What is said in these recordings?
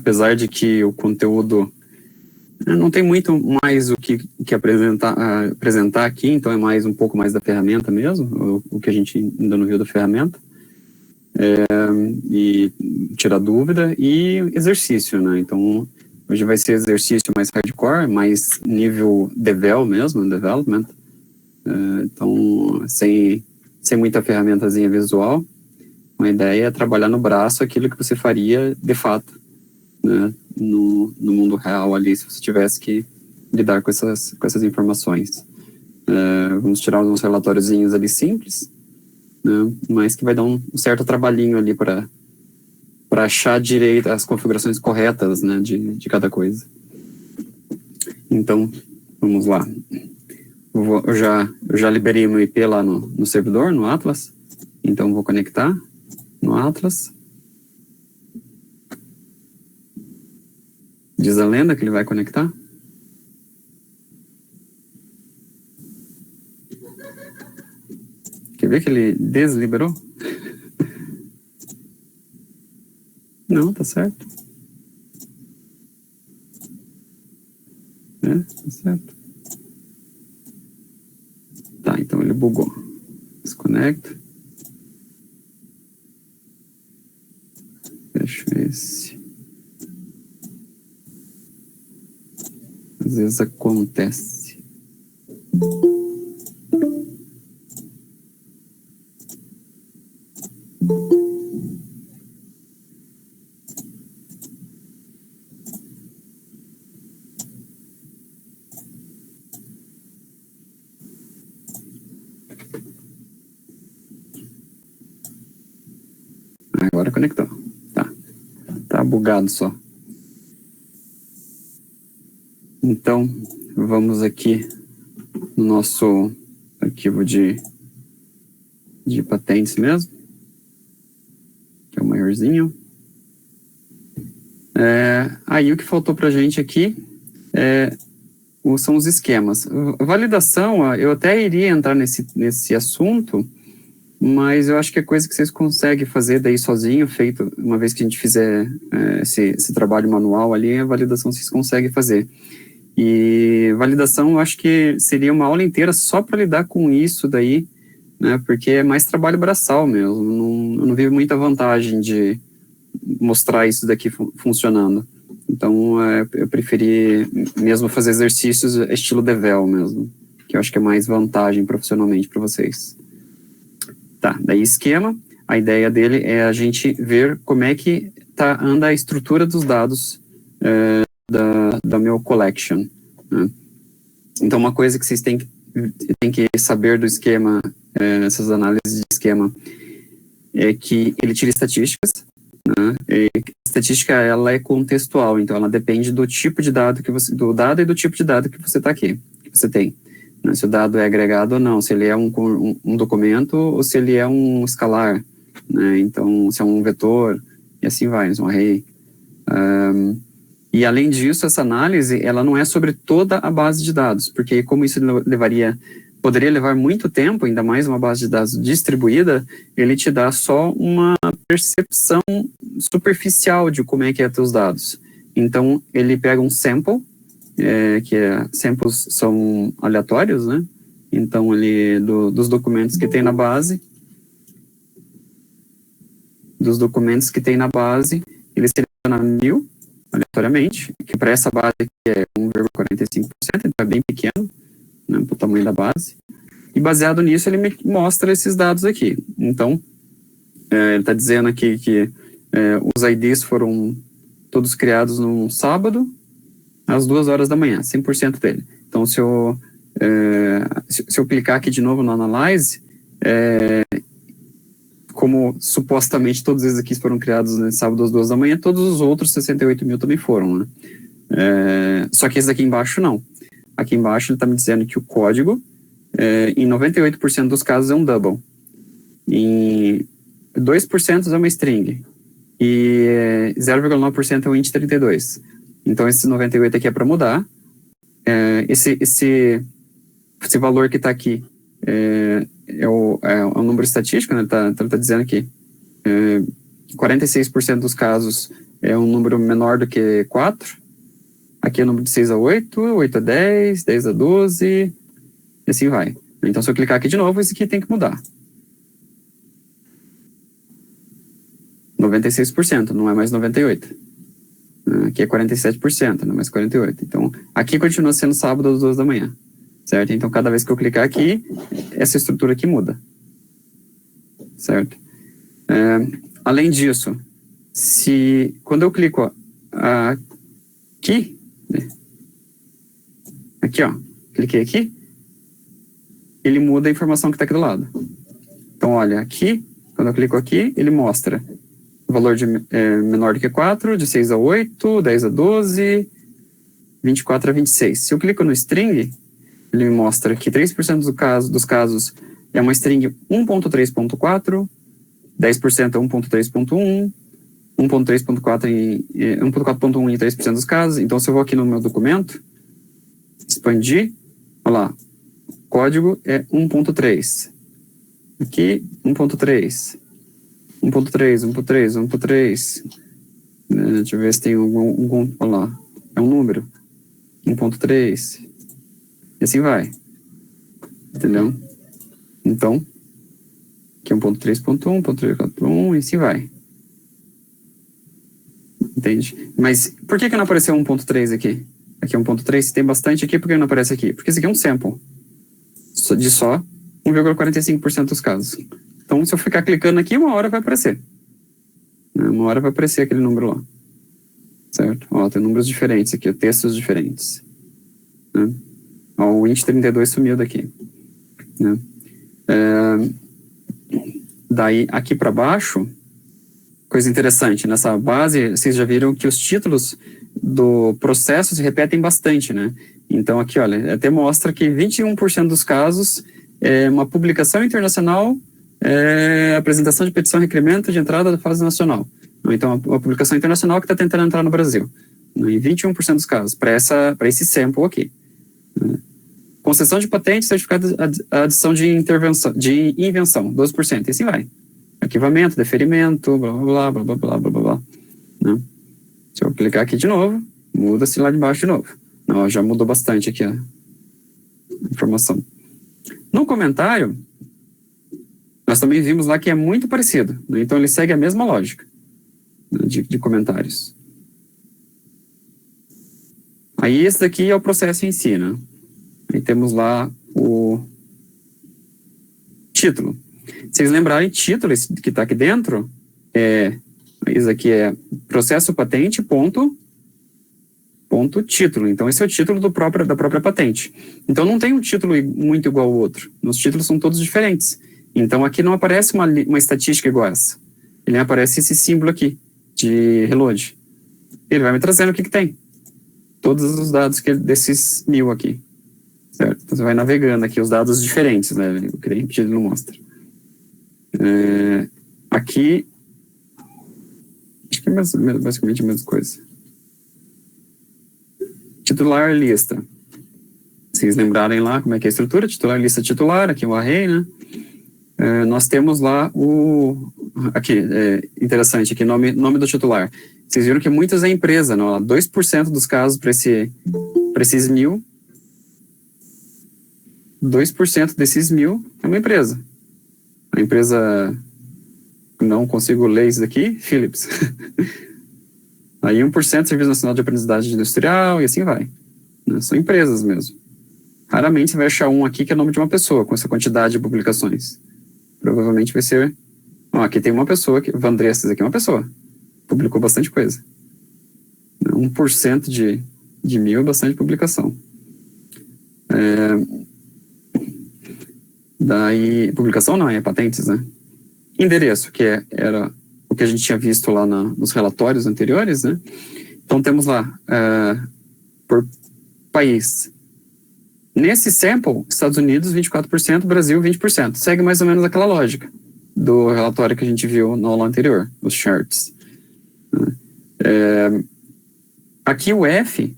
apesar de que o conteúdo não tem muito mais o que apresentar aqui, então é mais um pouco mais da ferramenta mesmo, o que a gente ainda não viu da ferramenta, e tirar dúvida, e exercício, né? Então, hoje vai ser exercício mais hardcore, mais nível development, então, sem muita ferramentazinha visual. A ideia é trabalhar no braço aquilo que você faria de fato, né, no mundo real ali, se você tivesse que lidar com essas informações. Vamos tirar uns relatóriozinhos ali simples, né, mas que vai dar um certo trabalhinho ali para achar direito as configurações corretas, né, de cada coisa. Então, vamos lá. Eu já liberei meu IP lá no servidor, no Atlas, então vou conectar no Atlas. Diz a lenda que ele vai conectar. Quer ver que ele desliberou? Não, tá certo. Tá certo. Tá, então ele bugou. Desconecta. Fecho esse. Às vezes acontece. Agora conectou. Tá bugado só. Então, vamos aqui no nosso arquivo de patentes mesmo, que é o maiorzinho. Aí o que faltou para a gente aqui são os esquemas. Validação, eu até iria entrar nesse assunto, mas eu acho que é coisa que vocês conseguem fazer daí sozinho, feito uma vez que a gente fizer esse trabalho manual ali, a validação vocês conseguem fazer. E validação eu acho que seria uma aula inteira só para lidar com isso daí, né, porque é mais trabalho braçal mesmo, eu não vejo muita vantagem de mostrar isso daqui funcionando. Então, eu preferi mesmo fazer exercícios estilo Devel mesmo, que eu acho que é mais vantagem profissionalmente para vocês. Tá, daí esquema, a ideia dele é a gente ver como é que anda a estrutura dos dados da meu collection, né? Então, uma coisa que vocês têm que saber do esquema, essas análises de esquema, é que ele tira estatísticas, né? Estatística, ela é contextual, então ela depende do tipo de dado do dado e do tipo de dado que você tem, né? Se o dado é agregado ou não, se ele é um documento ou se ele é um escalar, né? Então, se é um vetor, e assim vai, um array. E além disso, essa análise, ela não é sobre toda a base de dados, porque como isso poderia levar muito tempo, ainda mais uma base de dados distribuída, ele te dá só uma percepção superficial de como é que é teus dados. Então, ele pega um sample, samples são aleatórios, né? Então, dos documentos que tem na base, ele seleciona 1000, aleatoriamente, que para essa base aqui é 1,45%, então é bem pequeno, né, para o tamanho da base. E baseado nisso, ele me mostra esses dados aqui. Então, ele está dizendo aqui que os IDs foram todos criados num sábado, às 2 horas da manhã, 100% dele. Então, se eu clicar aqui de novo no Analyze, como supostamente todos esses aqui foram criados no sábado às 2 da manhã, todos os outros 68 mil também foram, né? Só que esse aqui embaixo não. Aqui embaixo ele está me dizendo que o código, em 98% dos casos, é um double. Em 2% é uma string. E 0,9% é um int 32. Então, esse 98 aqui é para mudar. Esse valor que está aqui é um número estatístico, né? Ele tá dizendo aqui 46% dos casos é um número menor do que 4. Aqui é o número de 6 a 8, 8 a 10, 10 a 12, e assim vai. Então, se eu clicar aqui de novo, esse aqui tem que mudar. 96%, não é mais 98%. Aqui é 47%, não é mais 48%. Então, aqui continua sendo sábado às 2 da manhã. Certo? Então, cada vez que eu clicar aqui, essa estrutura aqui muda. Certo? Além disso, quando eu clico aqui, ó, cliquei aqui, ele muda a informação que está aqui do lado. Então, olha, aqui, quando eu clico aqui, ele mostra o valor de menor do que 4, de 6 a 8, 10 a 12, 24 a 26. Se eu clico no string, ele me mostra que 3% dos casos é uma string 1.3.4, 10% é 1.3.1, 1.3.4 1.4.1 em 3% dos casos. Então, se eu vou aqui no meu documento, expandir, olha lá, o código é 1.3. Aqui, 1.3. 1.3, 1.3, 1.3. Deixa eu ver se tem algum. Olha lá, é um número. 1.3. E assim vai. Entendeu? Então, aqui é 1.3.1, 1.3.1 e assim vai. Entende? Mas por que não apareceu 1.3 aqui? Aqui é 1.3, tem bastante aqui, por que não aparece aqui? Porque esse aqui é um sample. De só 1,45% dos casos. Então, se eu ficar clicando aqui, uma hora vai aparecer. Uma hora vai aparecer aquele número lá. Certo? Ó, tem números diferentes aqui, textos diferentes. Né? Ó, o int 32 sumiu daqui. Né? Daí, aqui para baixo, coisa interessante, nessa base, vocês já viram que os títulos do processo se repetem bastante, né? Então, aqui, olha, até mostra que 21% dos casos é uma publicação internacional, apresentação de petição requerimento de entrada da fase nacional. Então, uma publicação internacional que está tentando entrar no Brasil. Em 21% dos casos, para esse sample aqui. Concessão de patente, certificado de adição de invenção, 12%, e assim vai. Arquivamento, deferimento, blá, blá, blá, blá, blá, blá, blá, blá. Né? Se eu clicar aqui de novo, muda-se lá de baixo de novo. Não, já mudou bastante aqui a informação. No comentário, nós também vimos lá que é muito parecido. Né? Então, ele segue a mesma lógica, né, de comentários. Aí, esse daqui é o processo em si, né? Aí temos lá o título. Se vocês lembrarem, título, esse que está aqui dentro, isso aqui é processo patente, ponto título. Então, esse é o título da própria patente. Então, não tem um título muito igual ao outro. Os títulos são todos diferentes. Então, aqui não aparece uma estatística igual a essa. Ele aparece esse símbolo aqui, de reload. Ele vai me trazendo o que tem. Todos os dados desses 1000 aqui. Certo? Então, você vai navegando aqui os dados diferentes, né? O que tem repetido não mostra. Aqui, acho que é basicamente a mesma coisa. Titular lista. Se vocês lembrarem lá como é que é a estrutura, titular lista titular, aqui o array, né? Nós temos lá aqui, interessante, aqui, nome do titular. Vocês viram que muitas é empresa, não? 2% dos casos para esses 1000, 2% desses 1000 é uma empresa. A empresa, não consigo ler isso daqui, Philips. Aí 1% Serviço Nacional de Aprendizagem Industrial e assim vai. Né? São empresas mesmo. Raramente você vai achar um aqui que é nome de uma pessoa, com essa quantidade de publicações. Provavelmente vai ser... aqui tem uma pessoa, Vandressas aqui é uma pessoa. Publicou bastante coisa. 1% de 1000 é bastante publicação. Daí, publicação não, é patentes, né? Endereço, que era o que a gente tinha visto lá nos relatórios anteriores, né? Então, temos lá, por país. Nesse sample, Estados Unidos, 24%, Brasil, 20%. Segue mais ou menos aquela lógica do relatório que a gente viu na aula anterior, os charts. Aqui o F,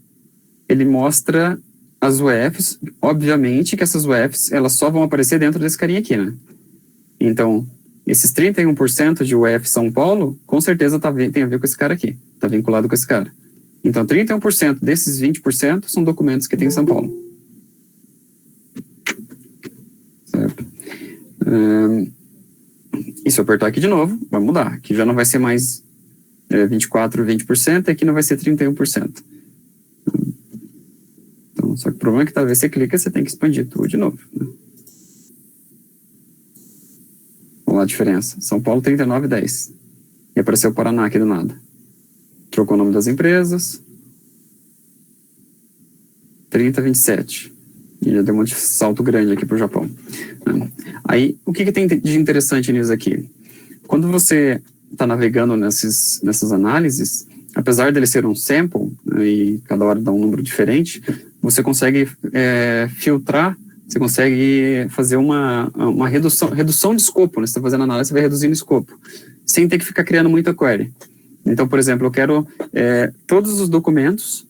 ele mostra as UFs, obviamente que essas UFs, elas só vão aparecer dentro desse carinha aqui, né? Então, esses 31% de UF São Paulo, com certeza tem a ver com esse cara aqui, está vinculado com esse cara. Então, 31% desses 20% são documentos que tem em São Paulo. Certo? E se eu apertar aqui de novo, vai mudar. Aqui já não vai ser mais 24, 20%, aqui não vai ser 31%. Então, só que o problema é que talvez você clica, você tem que expandir tudo de novo. Né? Vamos lá a diferença. São Paulo, 39,10. E apareceu o Paraná aqui do nada. Trocou o nome das empresas. 30,27. E já deu um salto grande aqui para o Japão. Aí, o que tem de interessante nisso aqui? Quando você está navegando nessas análises, apesar dele ser um sample, né, e cada hora dá um número diferente, você consegue filtrar, você consegue fazer uma redução de escopo. Né? Você está fazendo análise, você vai reduzindo o escopo, sem ter que ficar criando muita query. Então, por exemplo, eu quero todos os documentos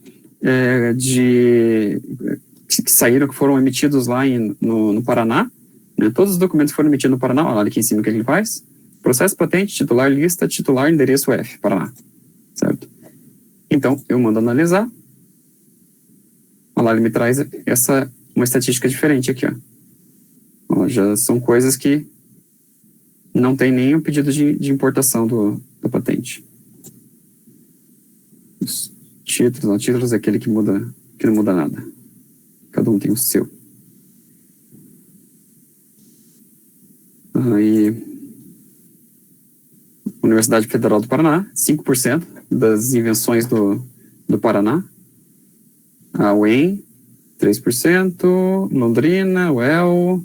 que saíram, que foram emitidos lá no Paraná, né? Todos os documentos que foram emitidos no Paraná, olha aqui em cima o que ele faz: processo patente, titular, lista, titular, endereço F, Paraná, certo? Então, eu mando analisar, olha lá, ele me traz uma estatística diferente aqui, ó. Já são coisas que não tem nem o pedido de importação da patente. Os títulos é aquele que não muda nada. Cada um tem o seu. Aí, Universidade Federal do Paraná, 5% das invenções do Paraná. A UEM, 3%. Londrina, UEL.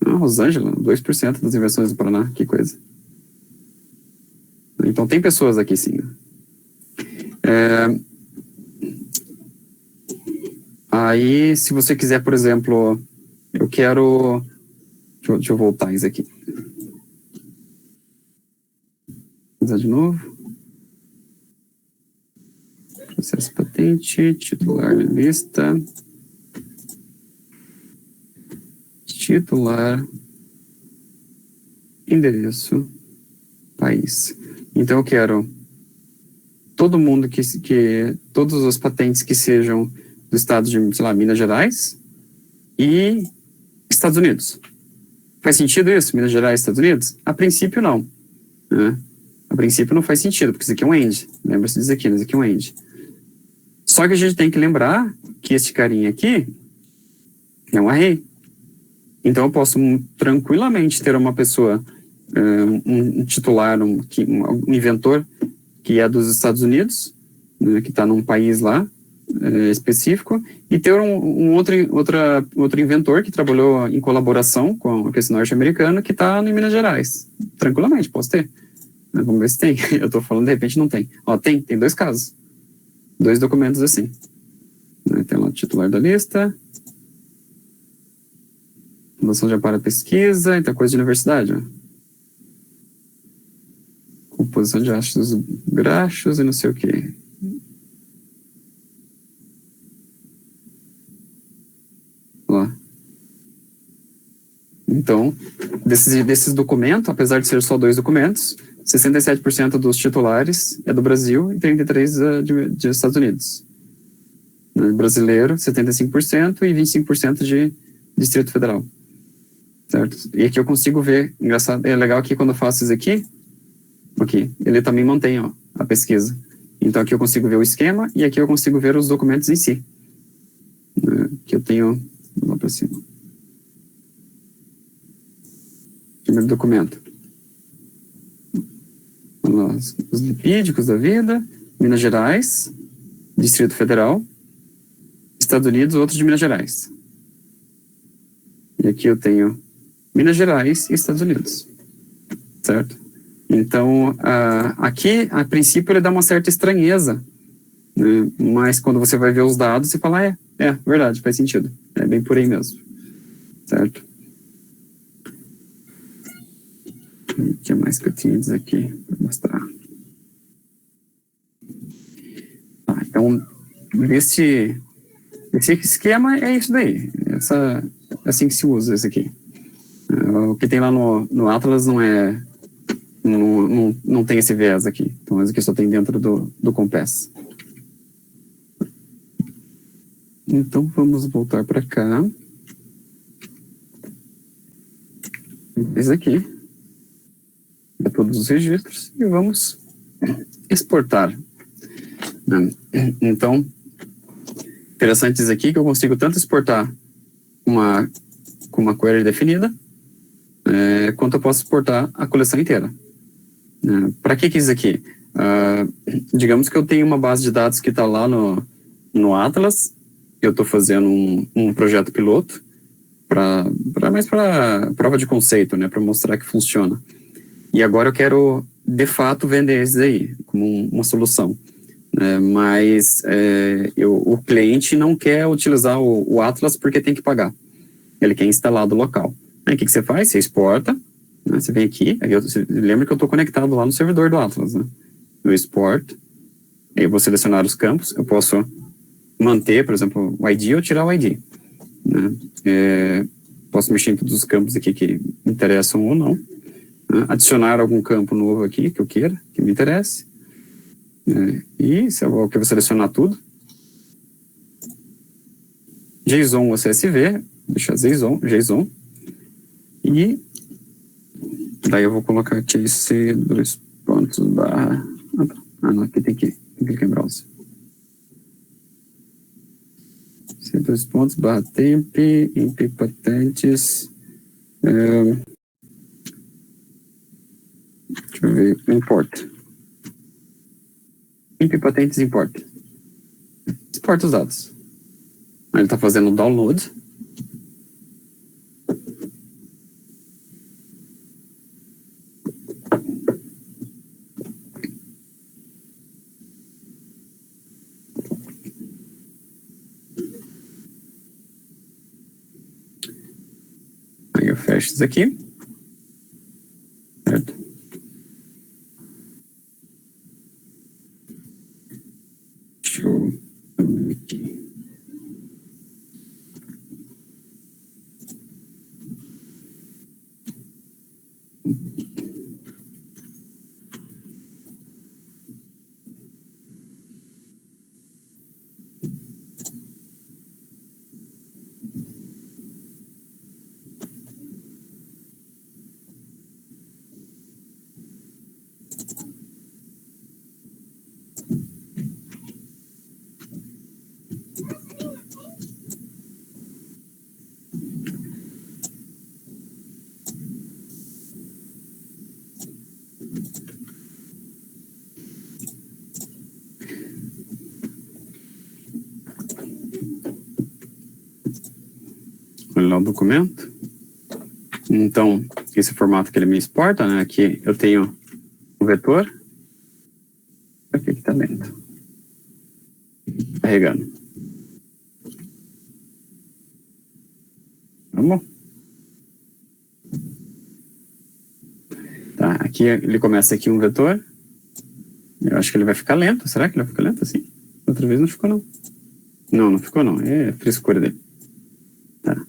Rosângela, 2% das invenções do Paraná. Que coisa. Então, tem pessoas aqui, sim. Aí, se você quiser, por exemplo, eu quero... Deixa eu voltar isso aqui. Vou usar de novo. Processo patente, titular de lista. Titular, endereço, país. Então, eu quero todo mundo todas as patentes que sejam do estado de, sei lá, Minas Gerais e Estados Unidos. Faz sentido isso, Minas Gerais e Estados Unidos? A princípio, não. Né? A princípio não faz sentido, porque isso aqui é um AND. Lembra-se disso aqui, isso aqui é um AND. Só que a gente tem que lembrar que esse carinha aqui é um array. Então eu posso tranquilamente ter uma pessoa, um titular, um inventor que é dos Estados Unidos, né, que está num país lá específico, e ter um outro inventor que trabalhou em colaboração com esse norte-americano que está em Minas Gerais. Tranquilamente, posso ter. Vamos ver se tem. Eu estou falando, de repente não tem. Ó, tem 2 casos. 2 documentos assim. Tem lá o titular da lista. Fundação de Amparo à Pesquisa, então coisa de universidade. Ó. Composição de ácidos graxos e não sei o que. Lá. Então, desses documentos, apesar de ser só 2 documentos, 67% dos titulares é do Brasil e 33% dos Estados Unidos. Brasileiro, 75% e 25% de Distrito Federal. Certo? E aqui eu consigo ver, engraçado, é legal que quando eu faço isso aqui, ele também mantém a pesquisa. Então aqui eu consigo ver o esquema e aqui eu consigo ver os documentos em si. Que eu tenho lá para cima. Primeiro documento. Os lipídicos da vida, Minas Gerais, Distrito Federal, Estados Unidos, outros de Minas Gerais. E aqui eu tenho Minas Gerais e Estados Unidos, certo? Então, aqui, a princípio, ele dá uma certa estranheza, né? Mas quando você vai ver os dados, você fala, verdade, faz sentido. É bem por aí mesmo, certo? O que mais que eu tinha a dizer aqui? Vou mostrar. Então, esse esquema é isso daí. Assim que se usa esse aqui. O que tem lá no Atlas não tem esse viés aqui. Então, esse aqui só tem dentro do Compass. Então, vamos voltar para cá. Esse aqui. É todos os registros. E vamos exportar. Então, interessante dizer aqui que eu consigo tanto exportar com uma query definida, quanto eu posso exportar a coleção inteira. Para que isso aqui? Digamos que eu tenho uma base de dados que está lá no Atlas, eu estou fazendo um projeto piloto, mais para prova de conceito, né, para mostrar que funciona. E agora eu quero, de fato, vender esses aí, como uma solução. Mas o cliente não quer utilizar o Atlas porque tem que pagar. Ele quer instalar do local. Aí o que você faz? Você exporta, né? Você vem aqui, você lembra que eu estou conectado lá no servidor do Atlas, né? Eu exporto, aí eu vou selecionar os campos, eu posso manter, por exemplo, o ID ou tirar o ID. Né? Posso mexer em todos os campos aqui que me interessam ou não. Né? Adicionar algum campo novo aqui que eu queira, que me interesse. E se eu vou selecionar tudo. JSON ou CSV, deixar JSON. E daí eu vou colocar aqui esse dois pontos barra. Não, aqui tem que clicar em browser. C dois pontos barra temp, imp patentes. Deixa eu ver, import. Imp patentes import. Exporta os dados. Aí ele está fazendo o download. Aí eu fecho isso aqui. Certo? Deixa eu abrir aqui. Olha lá o documento. Então, esse formato que ele me exporta, né? Aqui eu tenho o vetor. Aqui que está dentro. Carregando. Tá bom? Tá, aqui ele começa aqui um vetor. Eu acho que ele vai ficar lento. Será que ele vai ficar lento assim? Outra vez não ficou, não. Não ficou, não. É frescura dele. Tá.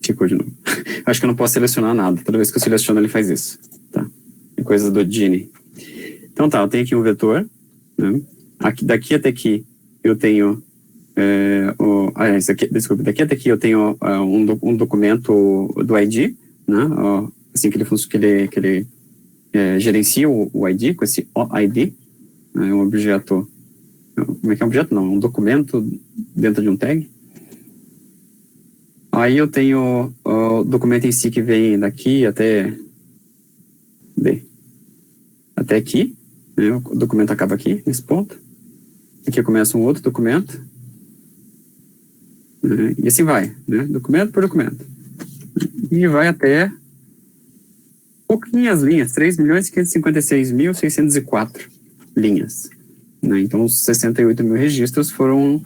Ficou de novo. Acho que eu não posso selecionar nada. Toda vez que eu seleciono, ele faz isso. Tá. É coisa do Gini. Então tá, eu tenho aqui um vetor. Né? Daqui até aqui eu tenho... daqui até aqui eu tenho um documento do ID. Né? Assim que ele gerencia o ID com esse OID. É um objeto... Como é que é um objeto? Não, é um documento dentro de um tag. Aí eu tenho o documento em si que vem daqui até aqui. Né? O documento acaba aqui, nesse ponto. Aqui começa um outro documento. Né? E assim vai, né? Documento por documento. E vai até pouquinhas linhas, 3.556.604 linhas. Né? Então, os 68 mil registros foram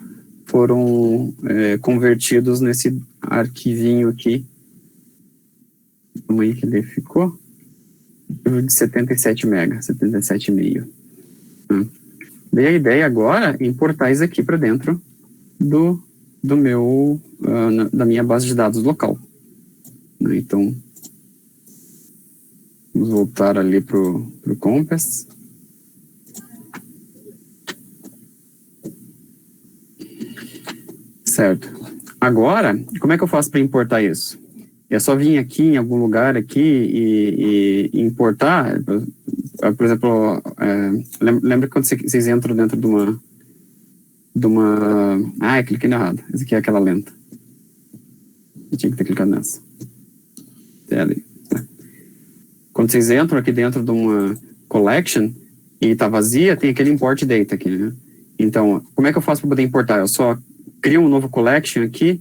convertidos nesse arquivinho aqui. O tamanho que ele ficou? De 77 MB, 77,5. Daí a ideia agora é importar isso aqui para dentro do do meu, da minha base de dados local. Né? Então, vamos voltar ali para o Compass. Certo. Agora, como é que eu faço para importar isso? É só vir aqui em algum lugar aqui e importar. Por exemplo, lembra quando vocês entram dentro de uma... Ah, cliquei no errado. Essa aqui é aquela lenta. Eu tinha que ter clicado nessa. Até ali. Tá. Quando vocês entram aqui dentro de uma collection e está vazia, tem aquele import data aqui, né? Então, como é que eu faço para poder importar? Eu só crio um novo collection aqui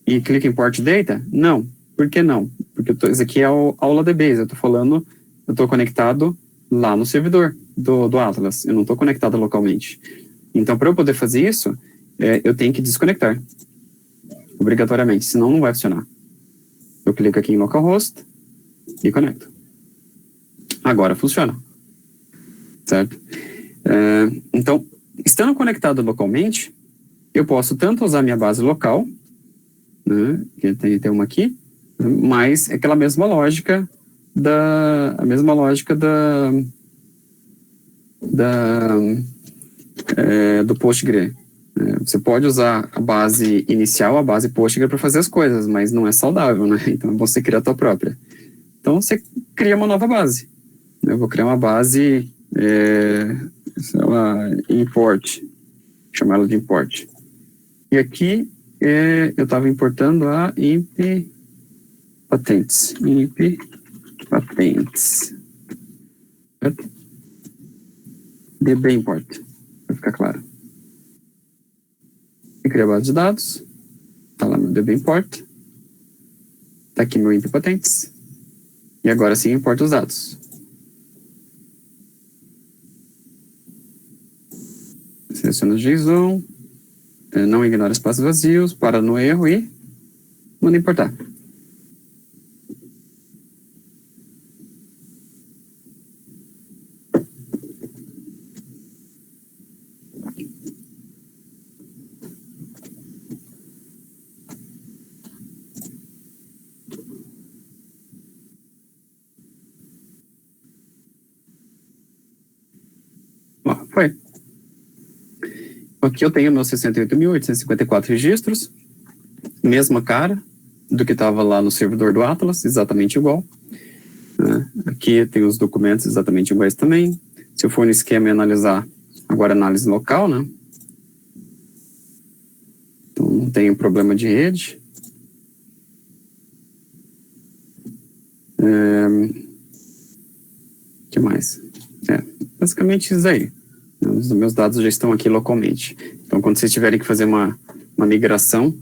e clico em import data? Não. Por que não? Porque isso aqui é o aula DBase. Eu estou conectado lá no servidor do Atlas. Eu não estou conectado localmente. Então, para eu poder fazer isso, eu tenho que desconectar. Obrigatoriamente, senão não vai funcionar. Eu clico aqui em localhost e conecto. Agora funciona. Certo? Então, estando conectado localmente, eu posso tanto usar minha base local, né, que tem uma aqui, mas é aquela mesma lógica do PostgreSQL. Você pode usar a base inicial, a base PostgreSQL para fazer as coisas, mas não é saudável, né? Então você cria a tua própria. Então você cria uma nova base. Eu vou criar uma base, sei lá, import, chamar ela de import. E aqui eu estava importando a imp patentes. DB import, para ficar claro. Eu criei a base de dados, está lá meu DB import, está aqui meu imp patentes, e agora sim importa os dados. Seleciona o JSON, não ignora espaços vazios, para no erro e manda importar. Ó, foi. Aqui eu tenho meus 68.854 registros, mesma cara do que estava lá no servidor do Atlas, exatamente igual. Aqui tem os documentos exatamente iguais também. Se eu for no esquema e analisar, agora análise local, né? Então não tem problema de rede. O que mais? Basicamente isso aí. Os meus dados já estão aqui localmente. Então, quando vocês tiverem que fazer uma migração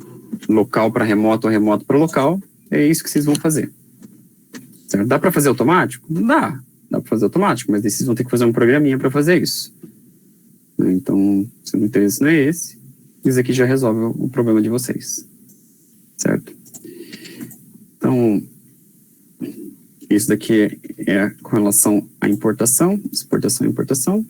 local para remoto ou remoto para local, é isso que vocês vão fazer. Certo? Dá para fazer automático? Dá para fazer automático, mas vocês vão ter que fazer um programinha para fazer isso. Então, se o interesse não é esse, isso aqui já resolve o problema de vocês. Certo? Então, isso daqui é com relação à importação, exportação e importação.